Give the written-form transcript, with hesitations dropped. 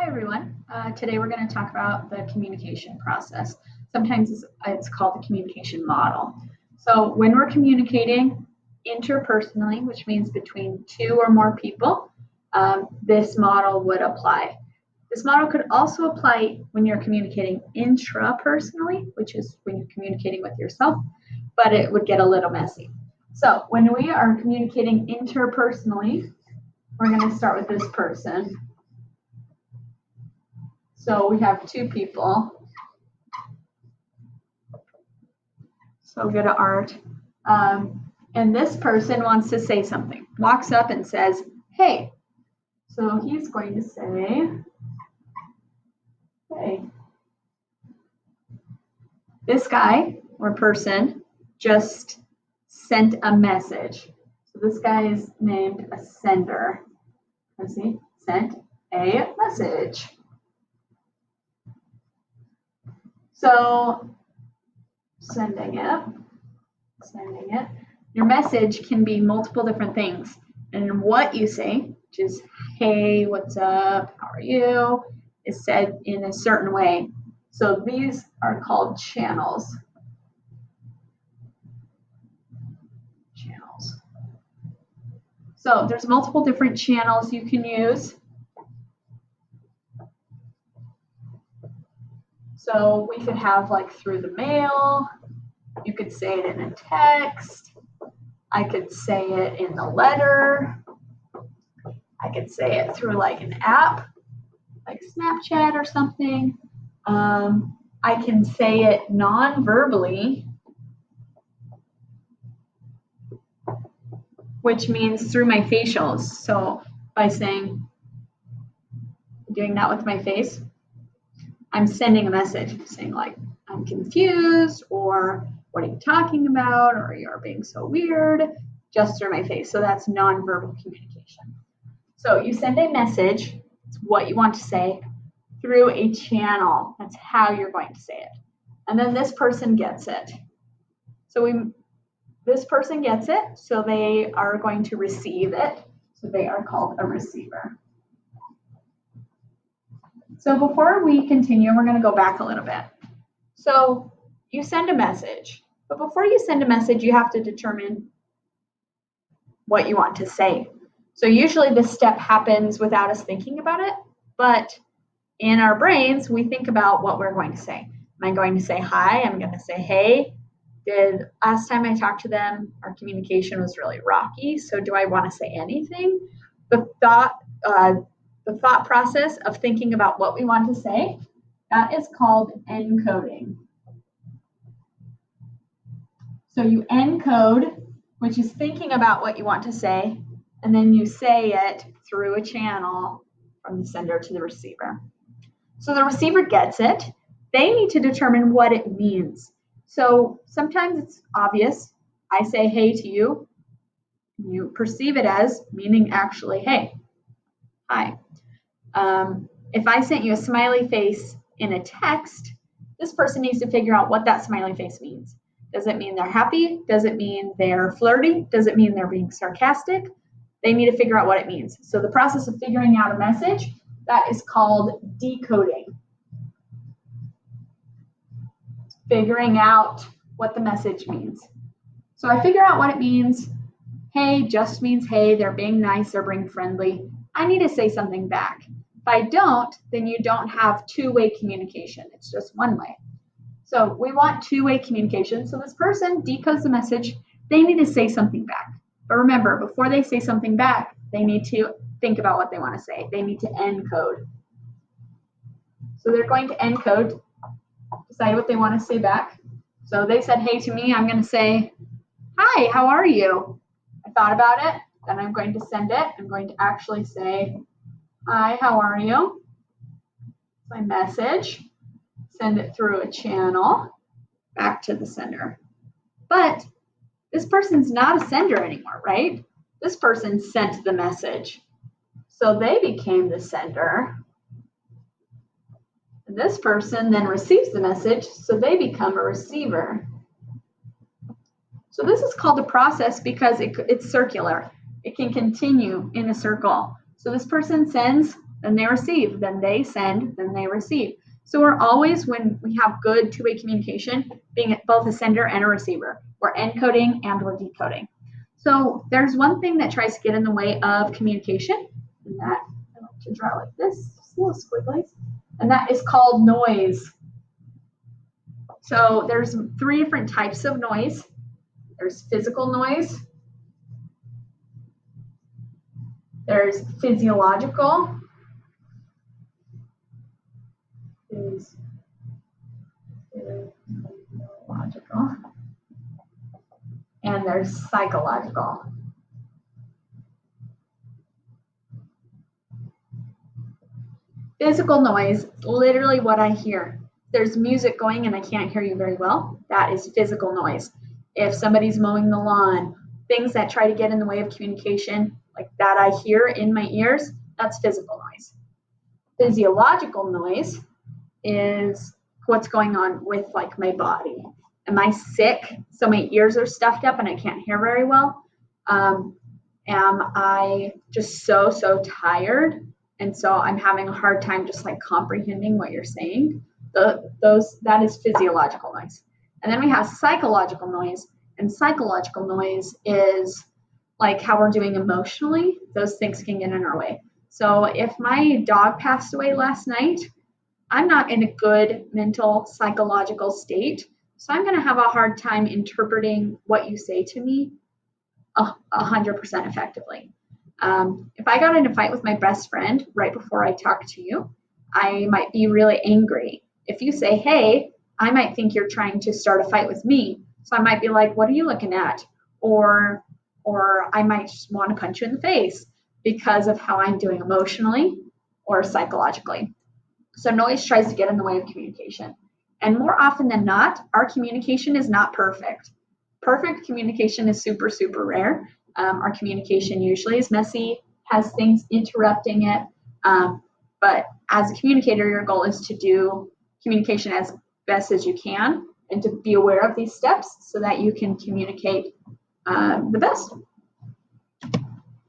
Hi everyone. Today we're going to talk about the communication process. Sometimes it's called the communication model. So when we're communicating interpersonally, which means between two or more people, this model would apply. This model could also apply when you're communicating intrapersonally, which is when you're communicating with yourself, but it would get a little messy. So when we are communicating interpersonally, we're going to start with this person. So we have two people. So go to art. And this person wants to say something, walks up and says, hey. So he's going to say, hey. This guy or person just sent a message. So this guy is named a sender. Let's see, sent a message. So sending it. Your message can be multiple different things. And what you say, which is, hey, what's up, how are you, is said in a certain way. So these are called channels. So there's multiple different channels you can use. So we could have like through the mail, you could say it in a text, I could say it in a letter, I could say it through like an app, like Snapchat or something. I can say it non-verbally, which means through my facials. So by saying, doing that with my face, I'm sending a message. I'm saying like, I'm confused, or what are you talking about, or you're being so weird, just through my face. So that's nonverbal communication. So you send a message, it's what you want to say, through a channel. That's how you're going to say it. And then this person gets it. So this person gets it, so they are going to receive it. So they are called a receiver. So before we continue, we're going to go back a little bit. So you send a message, but before you send a message, you have to determine what you want to say. So usually this step happens without us thinking about it, but in our brains, we think about what we're going to say. Am I going to say hi? I'm going to say hey. Last time I talked to them, our communication was really rocky, so do I want to say anything? The thought process of thinking about what we want to say, that is called encoding. So you encode, which is thinking about what you want to say, and then you say it through a channel from the sender to the receiver. So the receiver gets it. They need to determine what it means. So sometimes it's obvious. I say hey to you. You perceive it as meaning actually hey, hi. If I sent you a smiley face in a text, this person needs to figure out what that smiley face means. Does it mean they're happy? Does it mean they're flirty? Does it mean they're being sarcastic? They need to figure out what it means. So the process of figuring out a message, that is called decoding. Figuring out what the message means. So I figure out what it means. Hey just means hey, they're being nice, they're being friendly. I need to say something back. If I don't, then you don't have two-way communication. It's just one way. So we want two-way communication. So this person decodes the message. They need to say something back. But remember, before they say something back, they need to think about what they want to say. They need to encode. So they're going to encode, decide what they want to say back. So they said hey to me. I'm going to say, hi, how are you? I thought about it. Then I'm going to send it. I'm going to actually say, hi, how are you? My message. Send it through a channel back to the sender. But this person's not a sender anymore, right? This person sent the message. So they became the sender. And this person then receives the message, so they become a receiver. So this is called a process because it's circular. It can continue in a circle. So this person sends then they receive, then they send, then they receive. So we're always, when we have good two-way communication, being both a sender and a receiver. We're encoding and we're decoding. So there's one thing that tries to get in the way of communication, and that I like to draw like this, just little squigglies, and that is called noise. So there's 3 different types of noise. There's physical noise, there's physiological, and there's psychological. Physical noise, literally what I hear. There's music going and I can't hear you very well. That is physical noise. If somebody's mowing the lawn, things that try to get in the way of communication, like that I hear in my ears, that's physical noise. Physiological noise is what's going on with like my body. Am I sick? So my ears are stuffed up and I can't hear very well. Am I just so tired? And so I'm having a hard time just like comprehending what you're saying. That is physiological noise. And then we have psychological noise. And psychological noise is like how we're doing emotionally. Those things can get in our way. So if my dog passed away last night, I'm not in a good mental, psychological state. So I'm going to have a hard time interpreting what you say to me 100% effectively. If I got in a fight with my best friend right before I talk to you, I might be really angry. If you say, hey, I might think you're trying to start a fight with me. So I might be like, what are you looking at? Or I might just want to punch you in the face because of how I'm doing emotionally or psychologically. So noise tries to get in the way of communication. And more often than not, our communication is not perfect. Perfect communication is super rare. Our communication usually is messy, has things interrupting it. But as a communicator, your goal is to do communication as best as you can and to be aware of these steps so that you can communicate the best.